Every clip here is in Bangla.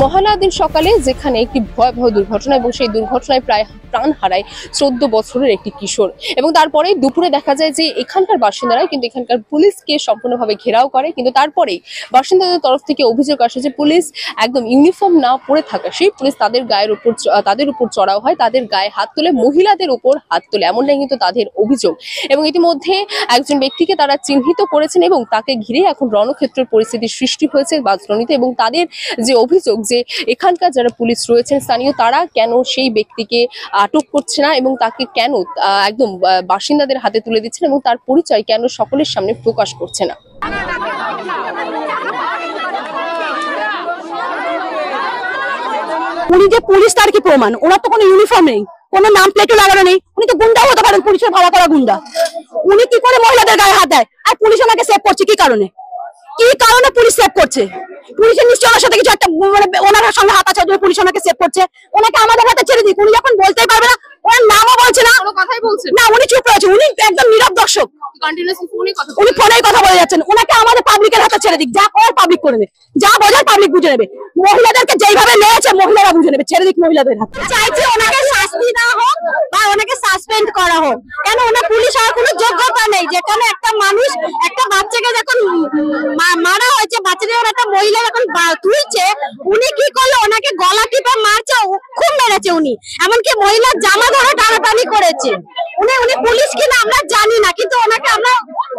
মহালয়া দিন সকালে যেখানে একটি ভয়াবহ দুর্ঘটনা এবং সেই দুর্ঘটনায় প্রায় প্রাণ হারায় 14 বছরের একটি কিশোর এবং তারপরে দুপুরে দেখা যায় যে এখানকার বাসিন্দারা কিন্তু এখানকার পুলিশকে সম্পূর্ণভাবে ঘেরাও করে, কিন্তু তারপরেই বাসিন্দাদের তরফ থেকে অভিযোগ আসে যে পুলিশ একদম ইউনিফর্ম না পরে থাকা সেই পুলিশ তাদের উপর চড়াও হয়, তাদের গায়ে হাত তোলে, মহিলাদের উপর হাত তোলে, এমনটাই কিন্তু তাদের অভিযোগ। এবং ইতিমধ্যে একজন ব্যক্তিকে তারা চিহ্নিত করেছেন এবং তাকে ঘিরে এখন রণক্ষেত্রের পরিস্থিতির সৃষ্টি হয়েছে বাসরণীতে। এবং তাদের যে অভিযোগ যে এখানকার যারা পুলিশ রয়েছেন স্থানীয়, তারা কেন সেই ব্যক্তিকে আটক করছে না এবং তাকে কেন একদম বাসিন্দাদের হাতে তুলে দিচ্ছেন এবং তার পরিচয় কেন সকলের সামনে প্রকাশ করছে না। উনি যে পুলিশ তার কি প্রমাণ? ওনার তো কোনো ইউনিফর্ম নেই, কোনো নাম প্লেটও লাগানো নেই, উনি তো গুন্ডাও হতে পারেন, পুলিশের ভাড়া করা গুন্ডা। উনি কি করে মহিলাদের গায়ে হাত দেয়? আর পুলিশ ওনাকে সেভ করছে কি কারণে? কি কারণে পুলিশ সেভ করছে? পুলিশের নিশ্চয়ই ওনার সাথে কিছু একটা মানে ওনার সঙ্গে হাত আছে, পুলিশ ওনাকে সেভ করছে। ওনাকে আমাদের হাতে ছেড়ে দিক, উনি যখন বলতেই পারবে না, ওনার নামও বলছে না, কোনো কথাই বলছে না, উনি চুপ রয়েছে, উনি একদম নীরব দর্শক, উনি ফোনেই কথা বলে যাচ্ছেন। ওনাকে আমাদের পাবলিকের হাতে ছেড়ে দিক, যা করার পাবলিক করে নেবে, যা বোঝার পাবলিক বুঝে নেবে। মহিলাদেরকে যেইভাবে নিয়েছে মহিলারা বুঝে নেবে, ছেড়ে দিক মহিলাদের হাতে। চাইছি ওনাকে শাস্তি দেওয়া হোক বা ওনাকে সাসপেন্ড করা হোক, কেন ওনার পুলিশ হওয়ার কোনো যোগ্যতা নেই। যেখানে একটা মানুষ একটা বাচ্চাকে যখন মারা হয়েছে, বাচ্চাকে একটা মহিলা যখন তুলছে, উনি কি করলো? ওনাকে গলা টিপে মারছে, খুব মেরেছে উনি, এমনকি মহিলার জামা ধরে টানাটানি করেছে। উনি পুলিশ কিনা আমরা জানি না, কিন্তু ওনাকে আমরা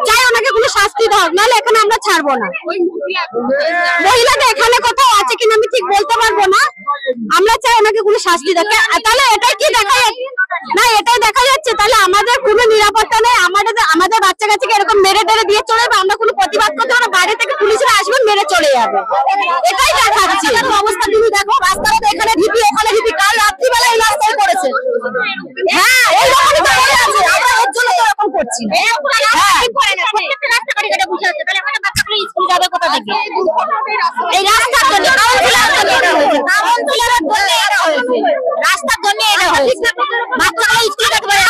চাই ওনাকে কোনো শাস্তি দেওয়া হোক, নাহলে এখানে আমরা ছাড়বো না। মহিলাটা এখানে কোথাও আছে কিনা আমি ঠিক বলতে পারবো না, আমরা চাই ওনাকে কোনো শাস্তি দেওয়া। তাহলে এটাই কি দেখা যাচ্ছে না? এটাই দেখা যাচ্ছে তাহলে আমাদের কোনো নিরাপত্তা নেই, আমাদের বাচ্চা কাচ্চাকে এরকম মেরে টেরে দিয়ে চলে যাবে, আমরা কোনো প্রতিবাদ করতে পারবো না, বাইরে থেকে পুলিশরা আসবেন মেরে চলে যাবে, এটাই দেখাচ্ছে অবস্থা। তুমি দেখো রাস্তাটা তো এখানে ঢিপি ওখানে ঢিপি, কাল রাত্রিবেলা এই রাস্তায় করেছে। হ্যাঁ এইরকমই তো হয়ে আছে, আমরা এর জন্য তো এরকম করছি। স্কুল যাবে কোথা থেকে? এই রাস্তার জন্য, রাস্তার জন্য এটা হয়েছে। বাচ্চারা স্কুল যেতে পারে,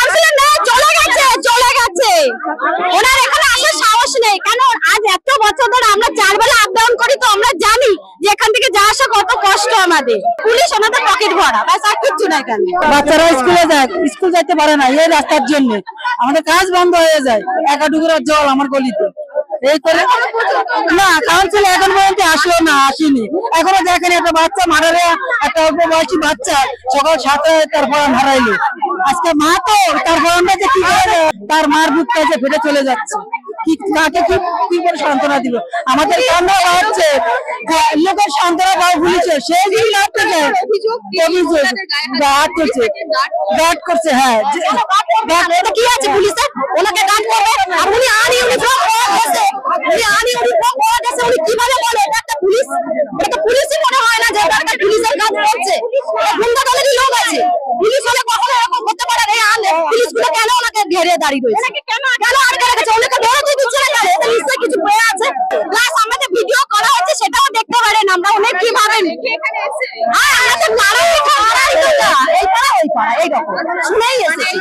চলে গেছে, ওনার এখানে আসার সাহস নেই। কেন? আজ এত বছর ধরে আমরা 4 বেলা আপ ডাউন করি, তো আমরা জানি যে এখান থেকে যাওয়া আসা কত কষ্ট আমাদের। পুলিশ ওনাদের পকেট ভরা, ব্যাস আর কিচ্ছু নাই। কেন বাচ্চারা স্কুলে যায়, স্কুল যাইতে পারে না এই রাস্তার জন্য, আমাদের কাজ বন্ধ হয়ে যায়। একাডুগুড়ার জল আমার গলিতে এই করে না, কাউন্সিল এখন পর্যন্ত আসেনি। এখনো দেখেন একটা বাচ্চা মারারে, একটা অল্প বয়সী বাচ্চা সকাল 7টায় তার ফোন হারাইলো। আজকে মা তো তার ফোনটা যে কি করে তার মার বুক কাছে ফেটে চলে যাচ্ছে, কাকে কি করে সান্ত্বনা দিল? আমাদের কান্না হচ্ছে, লোকের সান্ত্বনা পাওয়া ভুলেছে, সে যদি লাগতে যায় অভিযোগ গার্ড করছে। হ্যাঁ এটা কি আছে পুলিশের? ওনাকে গার্ড করবে, আর উনি আনি ইউনিফর্ম উনি কিভাবে বলে এটা একটা পুলিশ? এটা তো পুলিশই মনে হয় না যে এটা একটা পুলিশের কাজ করছে, গুন্ডা দলেরই লোক আছে। পুলিশ হলে কখনো এরকম করতে পারে না। পুলিশগুলো কেন ওনাকে ঘেরে দাঁড়িয়ে রয়েছে? কেন আটকে রেখেছে? ওনাকে বেরোতে দিচ্ছে না, এটা নিশ্চয়ই কিছু পেয়ে আছে। প্লাস আমাদের ভিডিও করা হচ্ছে, সেটাও দেখতে পারেন আমরা। উনি কি ভাবেন? হ্যাঁ আমরা তো পাড়াই এই পাড়া ওই পাড়া এইরকম শুনেই এসেছি।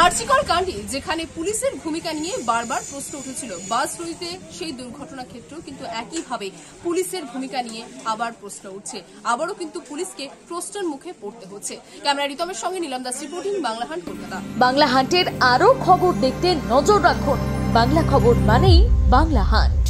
আরজিকর কাণ্ডে যেখানে পুলিশের ভূমিকা নিয়ে বারবার প্রশ্ন উঠেছিল, বাসরুইতে সেই দুর্ঘটনা ক্ষেত্রেও কিন্তু একইভাবে পুলিশের ভূমিকা নিয়ে আবার প্রশ্ন উঠছে, আবারও কিন্তু পুলিশকে প্রশ্নের মুখে পড়তে হচ্ছে। ক্যামেরা রিতমের সঙ্গে নিলাম দাস, রিপোর্টিং বাংলা হান্ট, কলকাতা। বাংলা হান্টের আরো খবর দেখতে নজর রাখুন। বাংলা খবর মানেই বাংলা হান্ট।